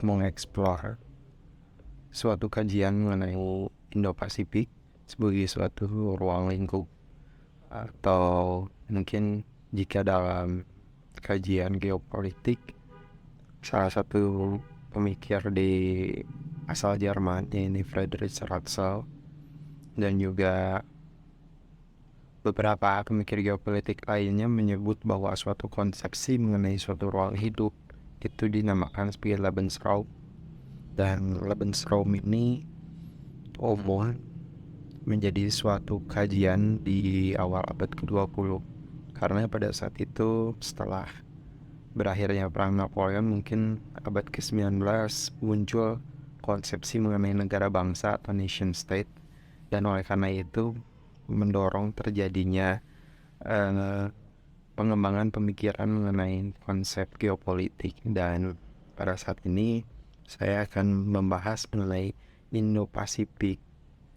mengeksplor suatu kajian mengenai Indo-Pasifik sebagai suatu ruang lingkup, atau mungkin jika dalam kajian geopolitik, salah satu pemikir di asal Jerman ini Friedrich Ratzel, dan juga beberapa pemikir geopolitik lainnya menyebut bahwa suatu konsepsi mengenai suatu ruang hidup itu dinamakan sebagai Lebensraum. Dan Lebensraum ini umum menjadi suatu kajian di awal abad ke-20, karena pada saat itu setelah berakhirnya Perang Napoleon, mungkin abad ke-19, muncul konsepsi mengenai negara bangsa atau nation state, dan oleh karena itu mendorong terjadinya pengembangan pemikiran mengenai konsep geopolitik. Dan pada saat ini saya akan membahas mengenai Indo-Pasifik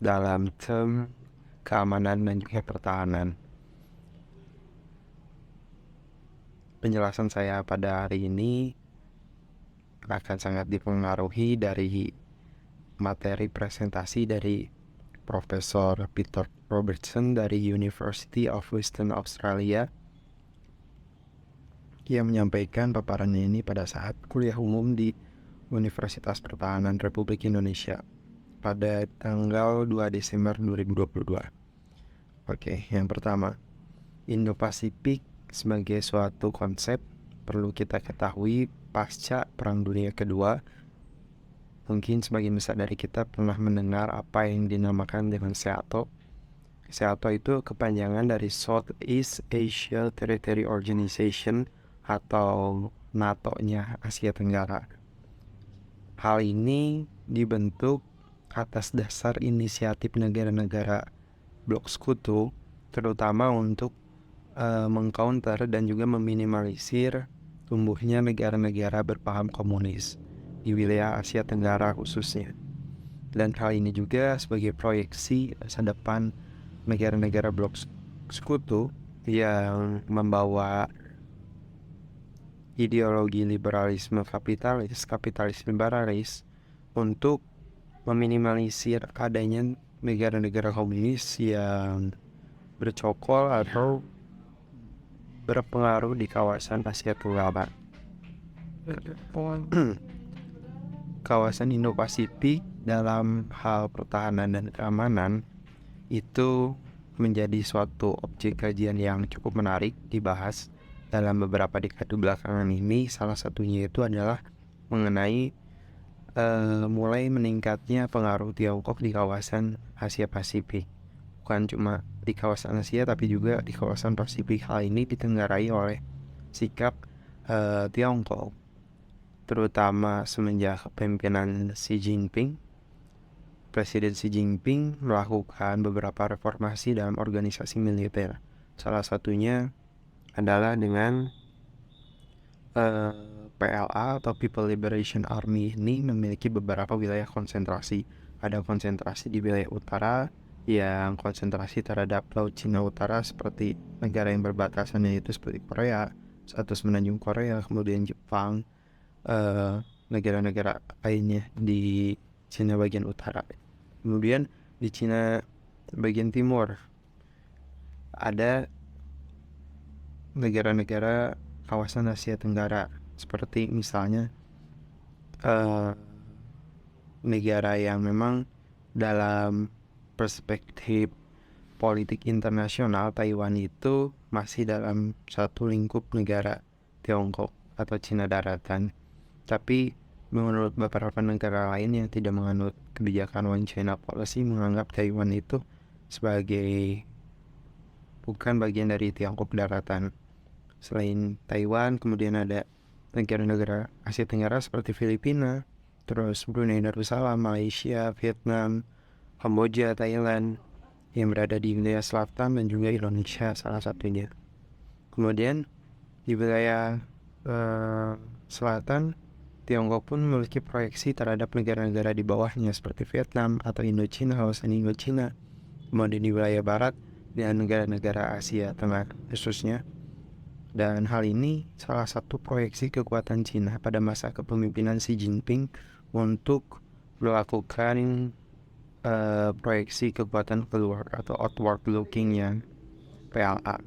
dalam term keamanan dan juga pertahanan. Penjelasan saya pada hari ini akan sangat dipengaruhi dari materi presentasi dari Profesor Peter Robertson dari University of Western Australia, yang menyampaikan paparannya ini pada saat kuliah umum di Universitas Pertahanan Republik Indonesia pada tanggal 2 Desember 2022. Oke, yang pertama, Indo-Pasifik sebagai suatu konsep perlu kita ketahui pasca Perang Dunia Kedua. Mungkin sebagian besar dari kita pernah mendengar apa yang dinamakan dengan SEATO. SEATO itu kepanjangan dari Southeast Asia Territory Organization atau NATO-nya Asia Tenggara. Hal ini dibentuk atas dasar inisiatif negara-negara blok sekutu, terutama untuk mengcounter dan juga meminimalisir tumbuhnya negara-negara berpaham komunis di wilayah Asia Tenggara khususnya. Dan hal ini juga sebagai proyeksi masa depan negara-negara blok sekutu yang membawa ideologi liberalisme kapitalis liberalis untuk meminimalisir adanya negara-negara komunis yang bercokol atau berpengaruh di kawasan Asia Tenggara. Kawasan Indo-Pasifik dalam hal pertahanan dan keamanan itu menjadi suatu objek kajian yang cukup menarik dibahas dalam beberapa dekade belakangan ini. Salah satunya itu adalah mengenai mulai meningkatnya pengaruh Tiongkok di kawasan Asia Pasifik. Bukan cuma di kawasan Asia, tapi juga di kawasan Pasifik. Hal ini ditenggarai oleh sikap Tiongkok, terutama semenjak kepemimpinan Xi Jinping. Presiden Xi Jinping melakukan beberapa reformasi dalam organisasi militer. Salah satunya adalah dengan PLA atau People Liberation Army ini memiliki beberapa wilayah konsentrasi. Ada konsentrasi di wilayah utara yang konsentrasi terhadap Laut Cina Utara, seperti negara yang berbatasan yaitu seperti Korea, atau semenanjung Korea, kemudian Jepang, negara-negara lainnya di Cina bagian utara. Kemudian di Cina bagian timur ada negara-negara kawasan Asia Tenggara, seperti misalnya negara yang memang dalam perspektif politik internasional, Taiwan itu masih dalam satu lingkup negara Tiongkok atau Cina daratan. Tapi menurut beberapa negara lain yang tidak menganut kebijakan One China Policy, menganggap Taiwan itu sebagai bukan bagian dari Tiongkok daratan. Selain Taiwan, kemudian ada negara-negara Asia Tenggara seperti Filipina, terus Brunei Darussalam, Malaysia, Vietnam, Kamboja, Thailand yang berada di wilayah selatan, dan juga Indonesia salah satunya. Kemudian di wilayah selatan, Tiongkok pun memiliki proyeksi terhadap negara-negara di bawahnya seperti Vietnam atau Indochina, kawasan Indochina. Kemudian di wilayah barat dan negara-negara Asia Tengah khususnya Dan hal ini salah satu proyeksi kekuatan Cina pada masa kepemimpinan Xi Jinping untuk melakukan proyeksi kekuatan keluar atau outward lookingnya PLA.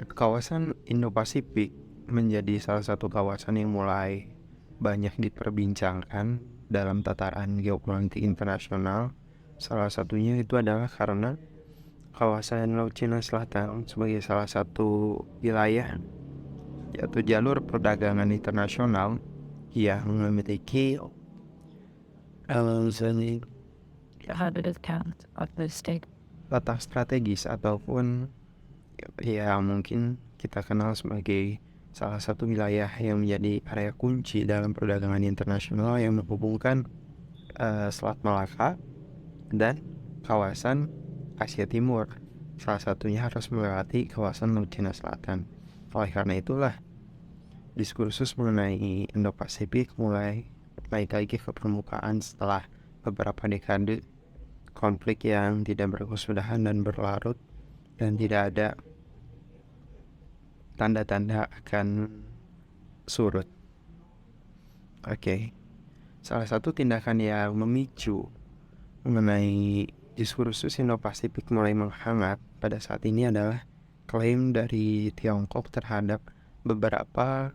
Kawasan Indo-Pasifik menjadi salah satu kawasan yang mulai banyak diperbincangkan dalam tataran geopolitik internasional. Salah satunya itu adalah karena kawasan Laut Cina Selatan sebagai salah satu wilayah yaitu jalur perdagangan internasional yang memiliki letak strategis ataupun ya mungkin kita kenal sebagai salah satu wilayah yang menjadi area kunci dalam perdagangan internasional yang menghubungkan Selat Malaka dan kawasan Asia Timur. Salah satunya harus melewati kawasan Laut Cina Selatan. Oleh karena itulah diskursus mengenai Indo-Pasifik mulai naik lagi ke permukaan setelah beberapa dekade konflik yang tidak berkesudahan dan berlarut dan tidak ada tanda-tanda akan surut. Salah satu tindakan yang memicu mengenai diskursus Indo-Pasifik mulai menghangat pada saat ini adalah klaim dari Tiongkok terhadap beberapa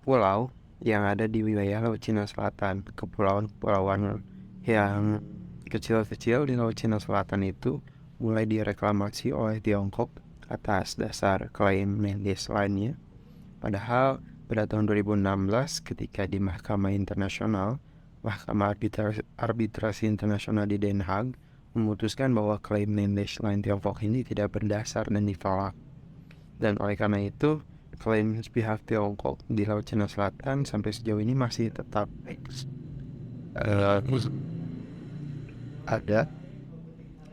pulau yang ada di wilayah Laut Cina Selatan. Kepulauan-kepulauan yang kecil-kecil di Laut Cina Selatan itu mulai direklamasi oleh Tiongkok atas dasar klaim Mendes lainnya. Padahal pada tahun 2016 ketika di Mahkamah Internasional, Mahkamah Arbitrasi Internasional di Den Haag memutuskan bahwa klaim Mendes lain Tiongkok ini tidak berdasar dan ditolak. Dan oleh karena itu, klaim pihak Tiongkok di Laut Cina Selatan sampai sejauh ini masih tetap ada,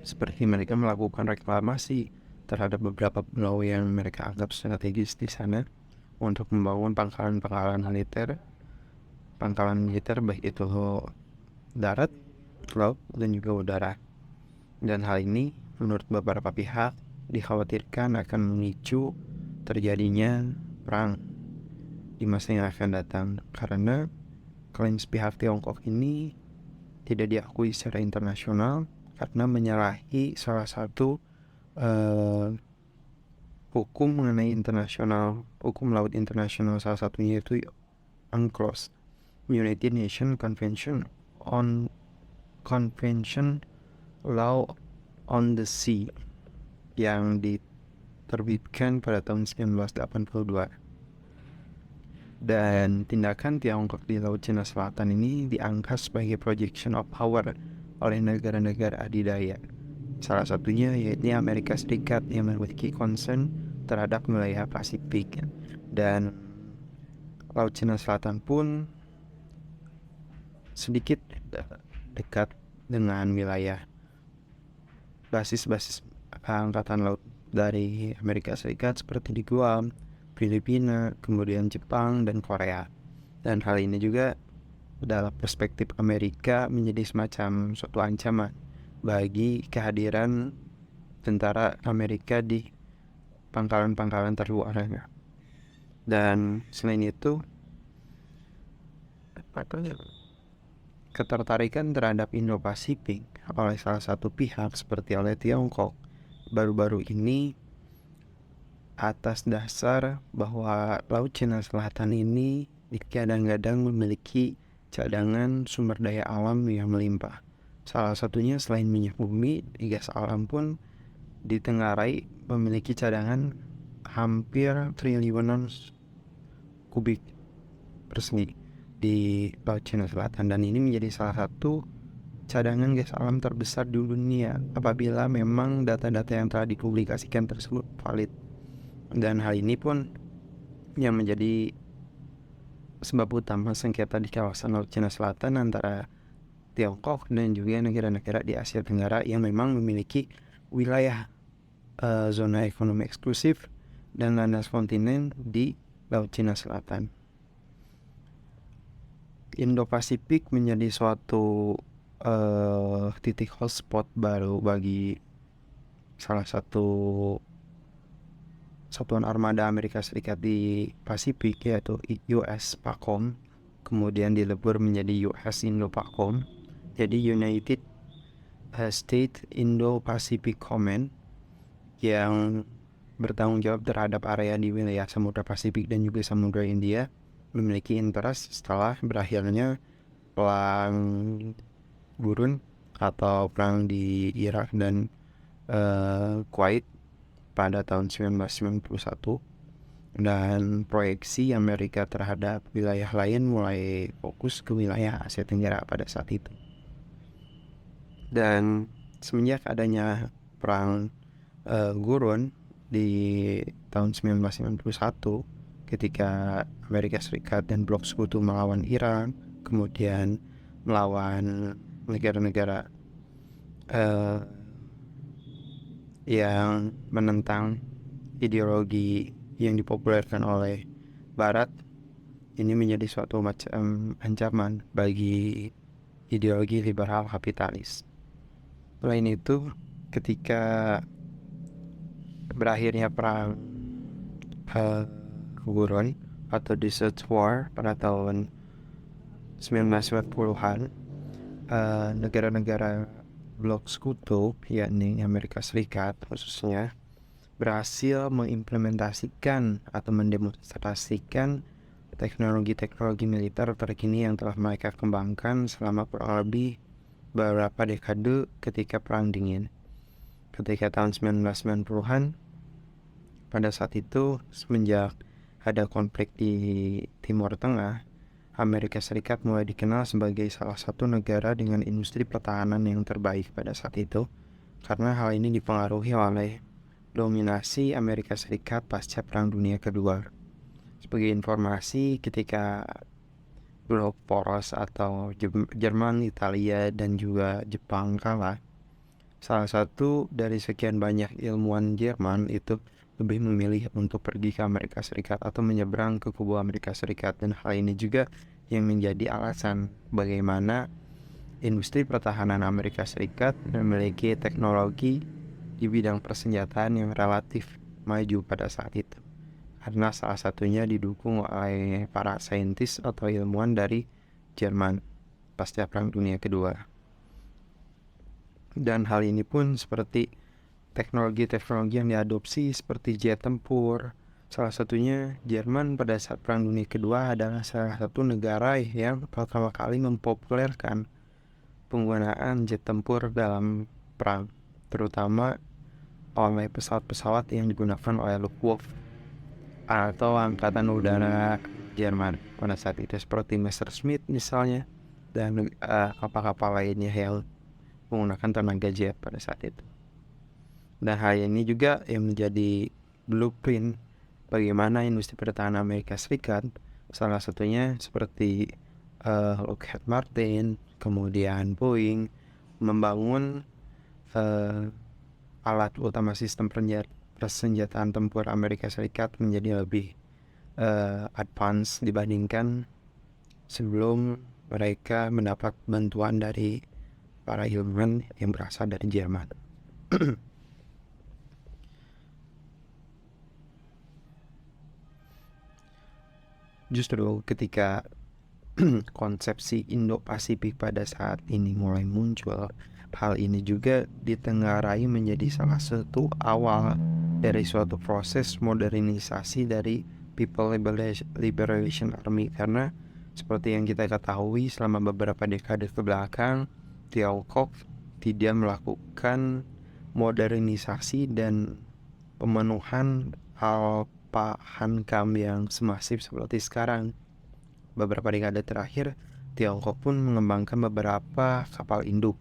seperti mereka melakukan reklamasi terhadap beberapa pulau yang mereka anggap strategis di sana untuk membangun pangkalan militer baik itu darat, laut, dan juga udara. Dan hal ini menurut beberapa pihak dikhawatirkan akan memicu terjadinya perang di masa yang akan datang karena klaim pihak Tiongkok ini tidak diakui secara internasional karena menyalahi salah satu hukum mengenai hukum laut internasional, salah satunya itu UNCLOS, United Nations Convention Law on the Sea, yang diterbitkan pada tahun 1982. Dan tindakan Tiongkok di Laut Cina Selatan ini diangkat sebagai projection of power oleh negara-negara adidaya. Salah satunya yaitu Amerika Serikat yang memiliki concern terhadap wilayah Pasifik. Dan Laut Cina Selatan pun sedikit dekat dengan wilayah basis-basis angkatan laut dari Amerika Serikat seperti di Guam, Filipina, kemudian Jepang, dan Korea. Dan hal ini juga dalam perspektif Amerika menjadi semacam suatu ancaman bagi kehadiran tentara Amerika di pangkalan-pangkalan terluarnya. Dan selain itu, ketertarikan terhadap Indo-Pasifik oleh salah satu pihak seperti oleh Tiongkok baru-baru ini atas dasar bahwa Laut Cina Selatan ini kadang-kadang memiliki cadangan sumber daya alam yang melimpah. Salah satunya selain minyak bumi, gas alam pun ditengarai memiliki cadangan hampir triliunan kubik persegi di Laut Cina Selatan, dan ini menjadi salah satu cadangan gas alam terbesar di dunia apabila memang data-data yang telah dipublikasikan tersebut valid. Dan hal ini pun yang menjadi sebab utama sengketa di kawasan Laut Cina Selatan antara Tiongkok dan juga negara-negara di Asia Tenggara yang memang memiliki wilayah zona ekonomi eksklusif dan landas kontinen di Laut Cina Selatan. Indo-Pasifik menjadi suatu titik hotspot baru bagi salah satu satuan armada Amerika Serikat di Pasifik, yaitu US PACOM, kemudian dilebur menjadi US Indo-PACOM, jadi United States Indo-Pacific Command, yang bertanggung jawab terhadap area di wilayah Samudra Pasifik dan juga Samudra India, memiliki interest setelah berakhirnya perang gurun atau perang di Irak dan Kuwait pada tahun 1991, dan proyeksi Amerika terhadap wilayah lain mulai fokus ke wilayah Asia Tenggara pada saat itu. Dan semenjak adanya perang gurun di tahun 1991, ketika Amerika Serikat dan blok sekutu melawan Iran, kemudian melawan negara-negara yang menentang ideologi yang dipopulerkan oleh Barat, ini menjadi suatu macam ancaman bagi ideologi liberal kapitalis. Selain itu, ketika berakhirnya perang gurun atau Desert War pada tahun 1990-an, negara-negara blok sekutu, yakni Amerika Serikat khususnya, berhasil mengimplementasikan atau mendemonstrasikan teknologi-teknologi militer terkini yang telah mereka kembangkan selama kurang lebih beberapa dekade ketika Perang Dingin. Ketika tahun 1990-an, pada saat itu semenjak ada konflik di Timur Tengah, Amerika Serikat mulai dikenal sebagai salah satu negara dengan industri pertahanan yang terbaik pada saat itu, karena hal ini dipengaruhi oleh dominasi Amerika Serikat pasca Perang Dunia Kedua. Sebagai informasi, ketika blok poros atau Jerman, Italia, dan juga Jepang kalah, salah satu dari sekian banyak ilmuwan Jerman itu lebih memilih untuk pergi ke Amerika Serikat atau menyeberang ke kubu Amerika Serikat, dan hal ini juga yang menjadi alasan bagaimana industri pertahanan Amerika Serikat memiliki teknologi di bidang persenjataan yang relatif maju pada saat itu, karena salah satunya didukung oleh para saintis atau ilmuwan dari Jerman pasca Perang Dunia Kedua. Dan hal ini pun seperti teknologi-teknologi yang diadopsi seperti jet tempur. Salah satunya Jerman pada saat Perang Dunia Kedua adalah salah satu negara yang pertama kali mempopulerkan penggunaan jet tempur dalam perang, terutama oleh pesawat-pesawat yang digunakan oleh Luftwaffe atau Angkatan Udara Jerman pada saat itu, seperti Messerschmitt misalnya, dan kapal-kapal lainnya yang menggunakan tenaga jet pada saat itu. Dan hal ini juga yang menjadi blueprint bagaimana industri pertahanan Amerika Serikat, salah satunya seperti Lockheed Martin, kemudian Boeing, membangun alat utama sistem persenjataan tempur Amerika Serikat menjadi lebih advance dibandingkan sebelum mereka mendapat bantuan dari para ilmuwan yang berasal dari Jerman. Justru ketika konsepsi Indo-Pasifik pada saat ini mulai muncul, hal ini juga ditengarai menjadi salah satu awal dari suatu proses modernisasi dari People Liberation Army, karena seperti yang kita ketahui selama beberapa dekade ke belakang, Tiongkok tidak melakukan modernisasi dan pemenuhan Alpha Hankam yang semasif seperti sekarang. Beberapa dekade terakhir, Tiongkok pun mengembangkan beberapa kapal induk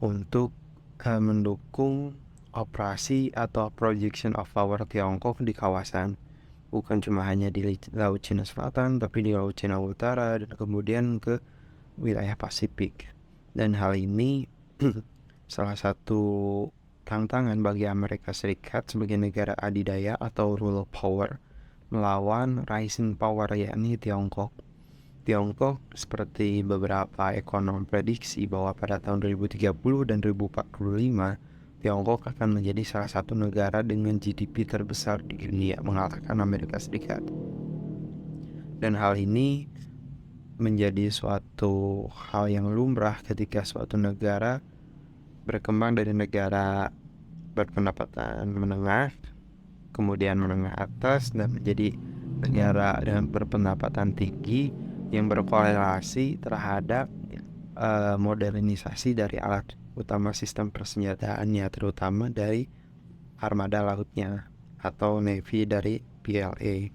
untuk mendukung operasi atau projection of power Tiongkok di kawasan, bukan cuma hanya di Laut Cina Selatan, tapi di Laut Cina Utara dan kemudian ke wilayah Pasifik. Dan hal ini salah satu tantangan bagi Amerika Serikat sebagai negara adidaya atau rule of power melawan rising power, yakni Tiongkok. Tiongkok, seperti beberapa ekonom prediksi bahwa pada tahun 2030 dan 2045 Tiongkok akan menjadi salah satu negara dengan GDP terbesar di dunia, mengalahkan Amerika Serikat. Dan hal ini menjadi suatu hal yang lumrah ketika suatu negara berkembang dari negara berpendapatan menengah, kemudian menengah atas, dan menjadi negara dengan berpendapatan tinggi yang berkorelasi terhadap modernisasi dari alat utama sistem persenjataannya, terutama dari armada lautnya atau Navy dari PLA.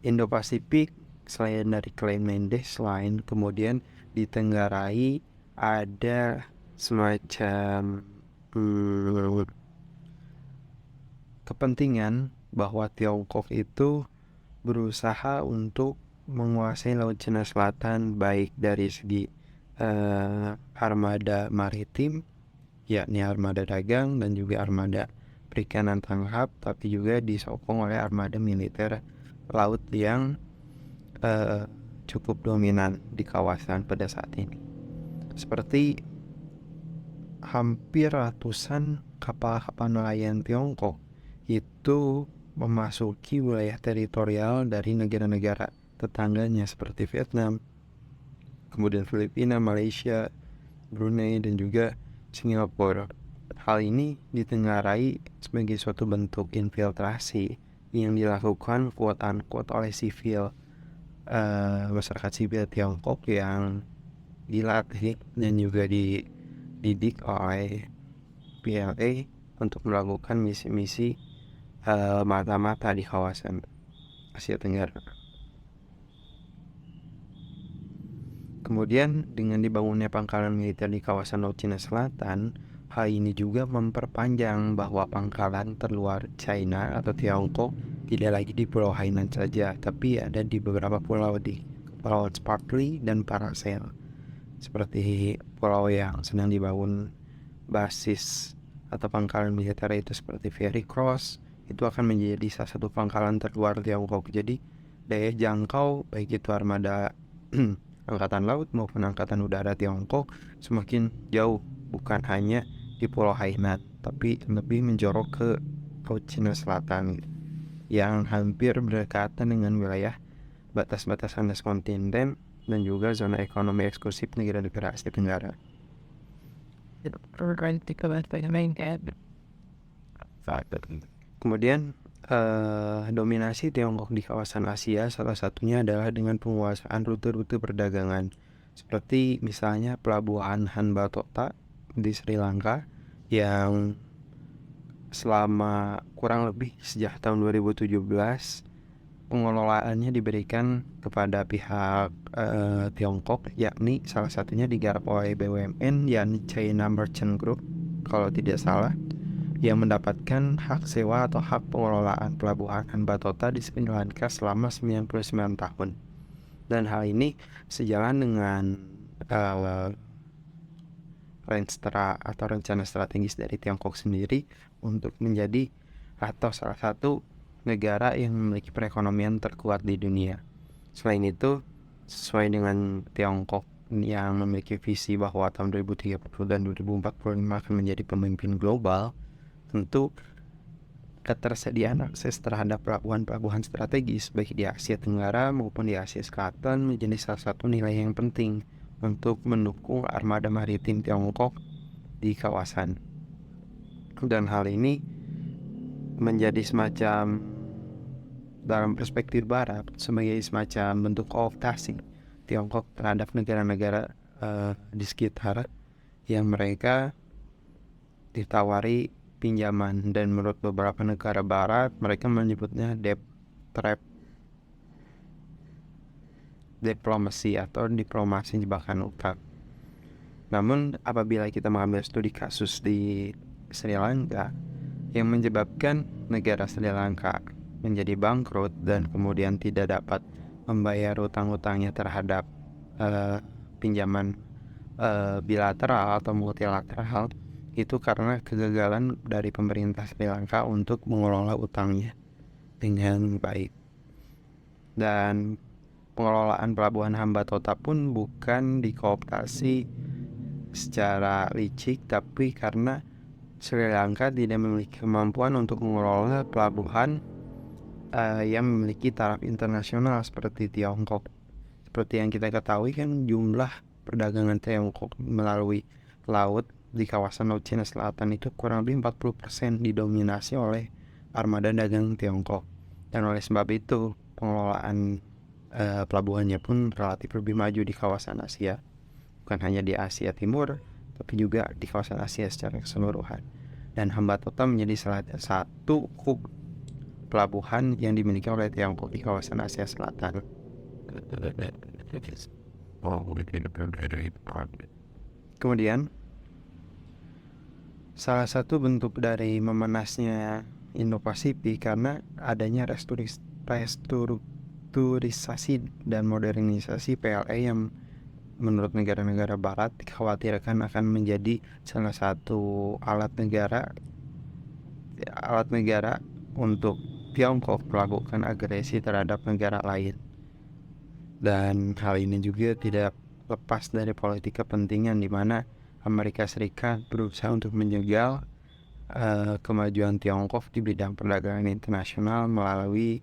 Indo-Pasifik selain dari Klein Mendes, selain kemudian ditenggarai ada semacam kepentingan bahwa Tiongkok itu berusaha untuk menguasai Laut Cina Selatan, baik dari segi armada maritim, yakni armada dagang dan juga armada perikanan tangkap, tapi juga disokong oleh armada militer laut yang cukup dominan di kawasan pada saat ini. Seperti hampir ratusan kapal-kapal nelayan Tiongkok itu memasuki wilayah teritorial dari negara-negara tetangganya seperti Vietnam, kemudian Filipina, Malaysia, Brunei, dan juga Singapura. Hal ini ditengarai sebagai suatu bentuk infiltrasi yang dilakukan quote-unquote oleh sipil, masyarakat sipil Tiongkok yang dilatih dan juga dididik oleh PLA untuk melakukan misi-misi mata-mata di kawasan Asia Tenggara. Kemudian dengan dibangunnya pangkalan militer di kawasan Laut Cina Selatan, hal ini juga memperpanjang bahwa pangkalan terluar China atau Tiongkok tidak lagi di Pulau Hainan saja, tapi ada di beberapa pulau di Kepulauan Spratly dan Paracel. Seperti pulau yang sedang dibangun basis atau pangkalan militer itu seperti Fairy Cross, itu akan menjadi salah satu pangkalan terluar Tiongkok. Jadi daya jangkau baik itu armada angkatan laut maupun angkatan udara Tiongkok semakin jauh, bukan hanya di Pulau Hainan, tapi lebih menjorok ke Laut Cina Selatan yang hampir berdekatan dengan wilayah batas-batas landas kontinen dan juga zona ekonomi eksklusif negara-negara Asia Tenggara. Kemudian dominasi Tiongkok di kawasan Asia salah satunya adalah dengan penguasaan rute-rute perdagangan seperti misalnya pelabuhan Hanbatota di Sri Lanka yang selama kurang lebih sejak tahun 2017 pengelolaannya diberikan kepada pihak Tiongkok, yakni salah satunya digarap oleh BUMN yakni China Merchant Group kalau tidak salah, yang mendapatkan hak sewa atau hak pengelolaan pelabuhan Hanbatota di Sri Lanka selama 99 tahun. Dan hal ini sejalan dengan rencana strategis dari Tiongkok sendiri untuk menjadi atau salah satu negara yang memiliki perekonomian terkuat di dunia. Selain itu, sesuai dengan Tiongkok yang memiliki visi bahwa tahun 2030 dan 2045 akan menjadi pemimpin global, tentu ketersediaan akses terhadap pelabuhan-pelabuhan strategis baik di Asia Tenggara maupun di Asia Selatan menjadi salah satu nilai yang penting untuk mendukung armada maritim Tiongkok di kawasan. Dan hal ini menjadi semacam, dalam perspektif barat, sebagai semacam bentuk kooptasi Tiongkok terhadap negara-negara di sekitar yang mereka ditawari pinjaman, dan menurut beberapa negara barat mereka menyebutnya debt trap diplomasi atau diplomasi jebakan utang. Namun apabila kita mengambil studi kasus di Sri Lanka yang menyebabkan negara Sri Lanka menjadi bangkrut dan kemudian tidak dapat membayar utang-utangnya terhadap pinjaman bilateral atau multilateral, itu karena kegagalan dari pemerintah Sri Lanka untuk mengelola utangnya dengan baik. Dan pengelolaan pelabuhan Hanbatota pun bukan dikooptasi secara licik, tapi karena Sri Lanka tidak memiliki kemampuan untuk mengelola pelabuhan yang memiliki taraf internasional seperti Tiongkok. Seperti yang kita ketahui kan, jumlah perdagangan Tiongkok melalui laut di kawasan Laut Cina Selatan itu kurang lebih 40% didominasi oleh armada dagang Tiongkok. Dan oleh sebab itu pengelolaan pelabuhannya pun relatif lebih maju di kawasan Asia. Bukan hanya di Asia Timur, tapi juga di kawasan Asia secara keseluruhan. Dan Hambantota menjadi salah satu hub pelabuhan yang dimiliki oleh Tiongkok di kawasan Asia Selatan. Kemudian, salah satu bentuk dari memanasnya Indo-Pasifik karena adanya restrukturisasi dan modernisasi PLA yang menurut negara-negara barat dikhawatirkan akan menjadi salah satu alat negara untuk Tiongkok melakukan agresi terhadap negara lain. Dan hal ini juga tidak lepas dari politik kepentingan di mana Amerika Serikat berusaha untuk menjegal kemajuan Tiongkok di bidang perdagangan internasional melalui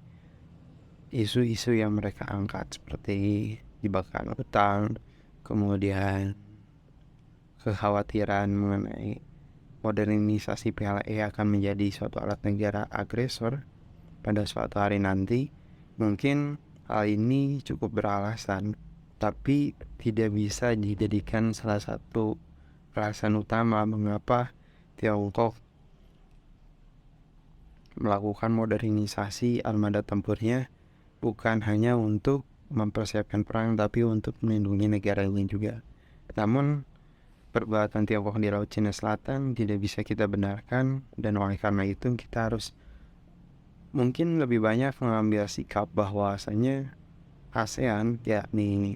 isu-isu yang mereka angkat seperti jebakan utang, kemudian kekhawatiran mengenai modernisasi PLA akan menjadi suatu alat negara agresor pada suatu hari nanti. Mungkin hal ini cukup beralasan, tapi tidak bisa dijadikan salah satu alasan utama mengapa Tiongkok melakukan modernisasi armada tempurnya, bukan hanya untuk mempersiapkan perang, tapi untuk melindungi negara ini juga. Namun, perbuatan Tiongkok di Laut Cina Selatan tidak bisa kita benarkan, dan oleh karena itu kita harus mungkin lebih banyak mengambil sikap bahwasanya ASEAN, yakni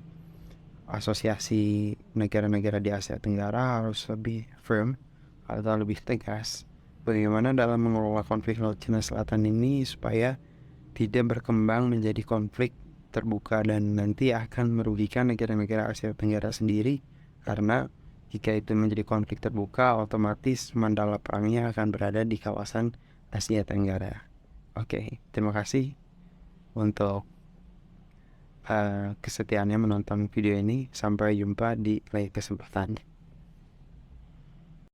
asosiasi negara-negara di Asia Tenggara, harus lebih firm atau lebih tegas bagaimana dalam mengelola konflik Laut Cina Selatan ini supaya tidak berkembang menjadi konflik terbuka dan nanti akan merugikan negara-negara Asia Tenggara sendiri, karena jika itu menjadi konflik terbuka, otomatis mandala perangnya akan berada di kawasan Asia Tenggara. Oke, terima kasih untuk kesetiaannya menonton video ini. Sampai jumpa di lain kesempatan.